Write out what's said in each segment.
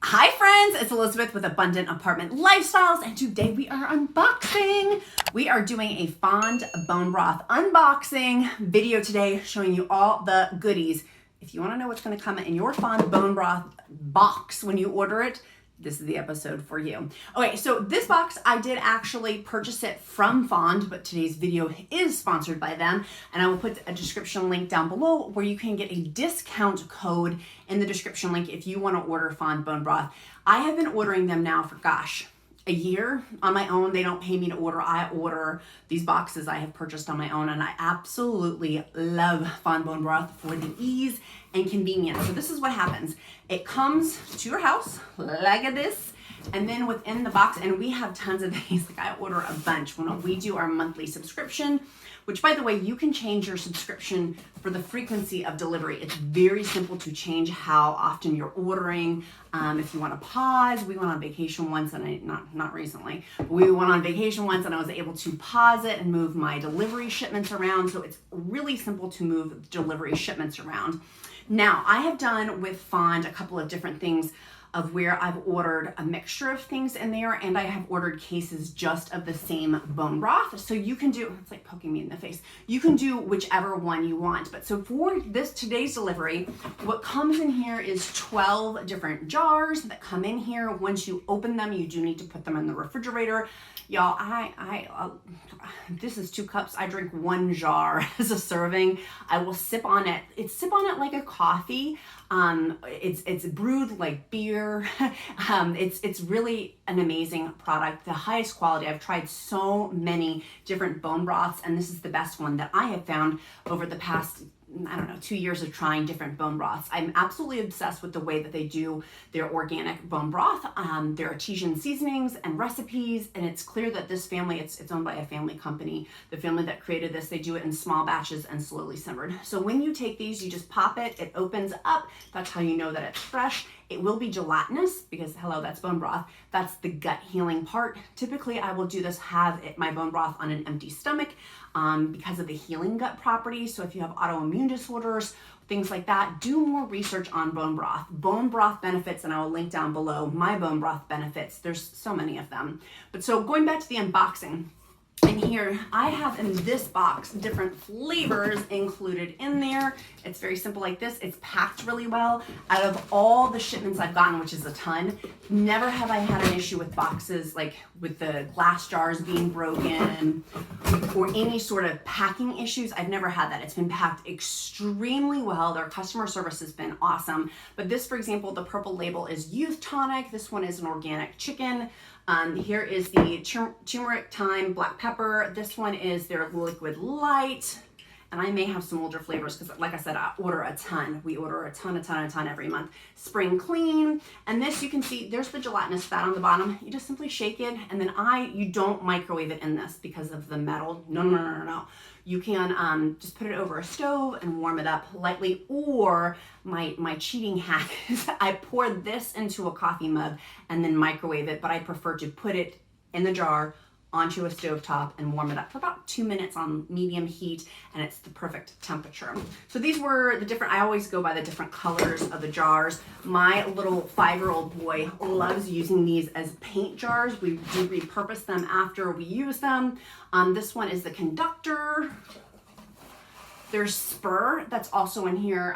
Hi friends, it's Elizabeth with Abundant Apartment Lifestyles, and today we are unboxing. We are doing a Fond Bone Broth unboxing video today, showing you all the goodies. If you want to know what's going to come in your Fond Bone Broth box when you order it, this is the episode for you. Okay, so this box, I did actually purchase it from Fond, but today's video is sponsored by them, and I will put a description link down below where you can get a discount code in the description link if you want to order Fond Bone Broth. I have been ordering them now for, a year on my own. They don't pay me to order. I order these boxes I have purchased on my own, and I absolutely love Fond Bone Broth for the ease and convenience. So this is what happens. It comes to your house like this, and then within the box, and we have tons of these, like I order a bunch when we do our monthly subscription, which by the way, you can change your subscription for the frequency of delivery. It's very simple to change how often you're ordering. If you want to pause, we went on vacation once, and not recently, but we went on vacation once and I was able to pause it and move my delivery shipments around. So it's really simple to move delivery shipments around. Now, I have done with Fond a couple of different things of where I've ordered a mixture of things in there, and I have ordered cases just of the same bone broth. So you can do, it's like poking me in the face. You can do whichever one you want. But so for today's delivery, what comes in here is 12 different jars that come in here. Once you open them, you do need to put them in the refrigerator. Y'all, this is 2 cups. I drink 1 jar as a serving. I will sip on it. Sip on it like a coffee. It's brewed like beer. It's really an amazing product, the highest quality. I've tried so many different bone broths, and this is the best one that I have found over the past, 2 years of trying different bone broths. I'm absolutely obsessed with the way that they do their organic bone broth, their artesian seasonings and recipes, and it's clear that this family, it's owned by a family company. The family that created this, they do it in small batches and slowly simmered. So when you take these, you just pop it, it opens up. That's how you know that it's fresh. It will be gelatinous because, hello, that's bone broth. That's the gut healing part. Typically, I will do this, my bone broth on an empty stomach because of the healing gut properties. So if you have autoimmune disorders, things like that, do more research on bone broth. Bone broth benefits, and I will link down below my bone broth benefits. There's so many of them. But so going back to the unboxing, and here I have in this box different flavors included in there. It's very simple like this. It's packed really well. Out of all the shipments I've gotten, which is a ton, never have I had an issue with boxes, like with the glass jars being broken or any sort of packing issues. I've never had that. It's been packed extremely well. Their customer service has been awesome. But this, for example, the purple label is youth tonic. This one is an organic chicken. Here is the turmeric, thyme, black pepper. This one is their liquid light. And I may have some older flavors because, like I said, I order a ton. We order a ton every month. Spring clean. And this, you can see, there's the gelatinous fat on the bottom. You just simply shake it. And then you don't microwave it in this because of the metal. No. You can just put it over a stove and warm it up lightly. Or my cheating hack is I pour this into a coffee mug and then microwave it. But I prefer to put it in the jar onto a stovetop and warm it up for about 2 minutes on medium heat, and it's the perfect temperature. So these were the different, I always go by the different colors of the jars. My little 5-year-old boy loves using these as paint jars. We do repurpose them after we use them. This one is the conductor. There's Spur, that's also in here.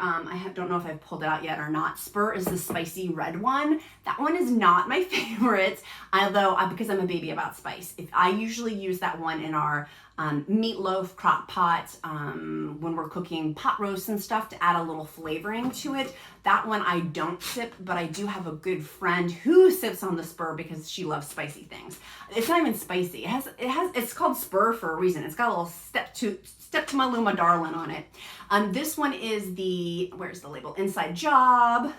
Don't know if I've pulled it out yet or not. Spur is the spicy red one. That one is not my favorite, although because I'm a baby about spice. I usually use that one in our meatloaf crock pot when we're cooking pot roasts and stuff to add a little flavoring to it. That one I don't sip, but I do have a good friend who sips on the Spur because she loves spicy things. It's not even spicy. It's called Spur for a reason. It's got a little step to my Luma darling on it. This one is where's the label? Inside Job.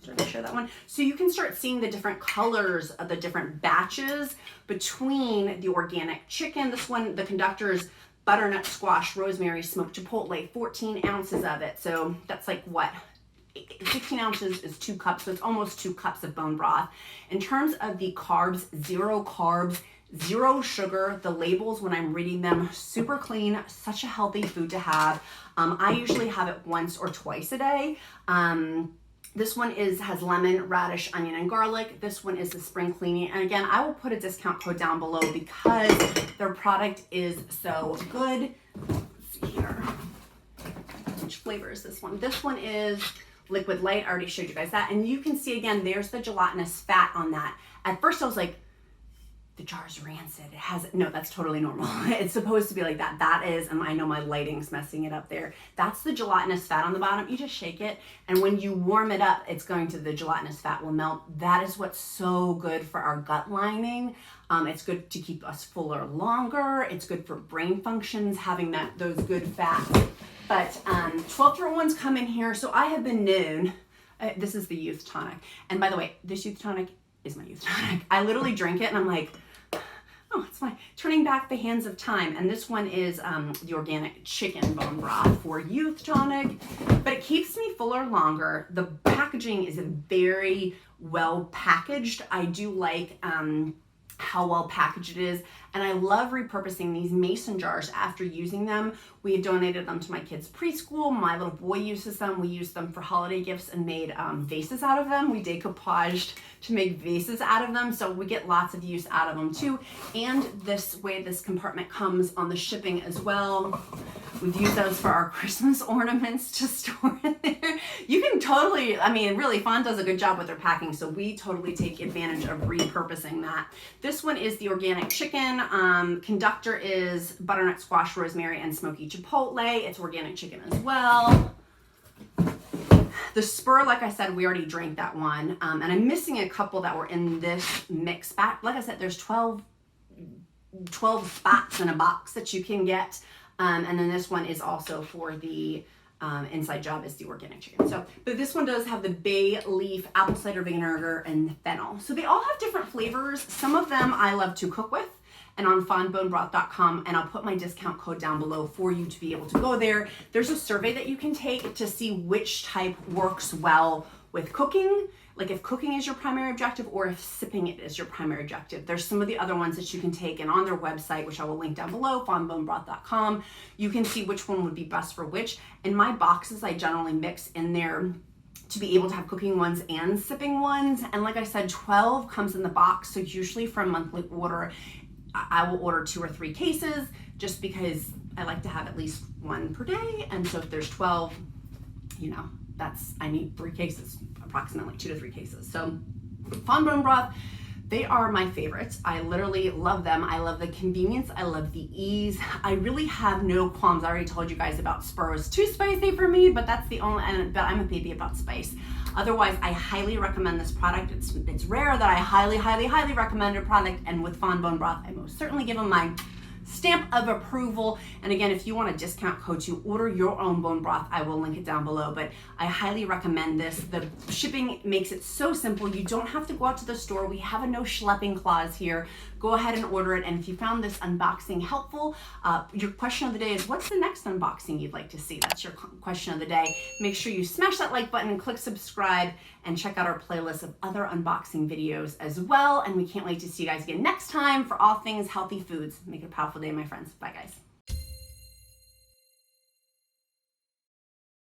Trying to show that one. So you can start seeing the different colors of the different batches between the organic chicken. This one, the conductor's butternut squash, rosemary, smoked chipotle, 14 ounces of it. So that's like what? 16 ounces is 2 cups. So it's almost 2 cups of bone broth. In terms of the carbs, 0 carbs, 0 sugar. The labels, when I'm reading them, super clean, such a healthy food to have. I usually have it once or twice a day. This one has lemon, radish, onion, and garlic. This one is the spring cleaning. And again, I will put a discount code down below because their product is so good. Let's see here. Which flavor is this one? This one is liquid light. I already showed you guys that. And you can see again, there's the gelatinous fat on that. At first I was like, the jar's rancid. It has, no, that's totally normal. It's supposed to be like that. That is, and I know my lighting's messing it up there. That's the gelatinous fat on the bottom. You just shake it, and when you warm it up, it's going to, the gelatinous fat will melt. That is what's so good for our gut lining. It's good to keep us fuller longer. It's good for brain functions, having those good fats. But 12-year-olds come in here. So I have been known, this is the youth tonic. And by the way, this youth tonic is my youth tonic. I literally drink it and I'm like, oh, it's fine. Turning back the hands of time. And this one is the organic chicken bone broth for youth tonic, but it keeps me fuller longer. The packaging is very well packaged. I do like how well packaged it is. And I love repurposing these mason jars after using them. We donated them to my kids' preschool. My little boy uses them. We used them for holiday gifts and made vases out of them. We decoupaged to make vases out of them. So we get lots of use out of them too. And this way, this compartment comes on the shipping as well. We've used those for our Christmas ornaments to store in there. You can totally, I mean, really, Fond does a good job with their packing. So we totally take advantage of repurposing that. This one is the organic chicken. Conductor is butternut squash, rosemary, and smoky chipotle. It's organic chicken as well. The spur, like I said, we already drank that one. And I'm missing a couple that were in this mix pack. Like I said, there's 12 spots in a box that you can get. And then this one is also for the inside job is the organic chicken. So, but this one does have the bay leaf, apple cider vinegar, and fennel. So they all have different flavors. Some of them I love to cook with, and on fondbonebroth.com, and I'll put my discount code down below for you to be able to go there. There's a survey that you can take to see which type works well with cooking, like if cooking is your primary objective or if sipping it is your primary objective. There's some of the other ones that you can take, and on their website, which I will link down below, fondbonebroth.com, you can see which one would be best for which. In my boxes, I generally mix in there to be able to have cooking ones and sipping ones. And like I said, 12 comes in the box. So usually for a monthly order, I will order 2 or 3 cases just because I like to have at least 1 per day. And so if there's 12, you know, I need 3 cases, approximately 2 to 3 cases. So Fond Bone Broth, they are my favorites. I literally love them. I love the convenience. I love the ease. I really have no qualms. I already told you guys about Spur was too spicy for me, but that's the only, but I'm a baby about spice. Otherwise, I highly recommend this product. It's rare that I highly recommend a product, and with Fond Bone Broth, I most certainly give them my stamp of approval. And again, if you want a discount code to order your own bone broth, I will link it down below, but I highly recommend this. The shipping makes it so simple. You don't have to go out to the store. We have a no schlepping clause here. Go ahead and order it. And if you found this unboxing helpful, your question of the day is, what's the next unboxing you'd like to see? That's your question of the day. Make sure you smash that like button, click subscribe, and check out our playlist of other unboxing videos as well. And we can't wait to see you guys again next time for all things healthy foods. Make it a powerful day, my friends. Bye, guys.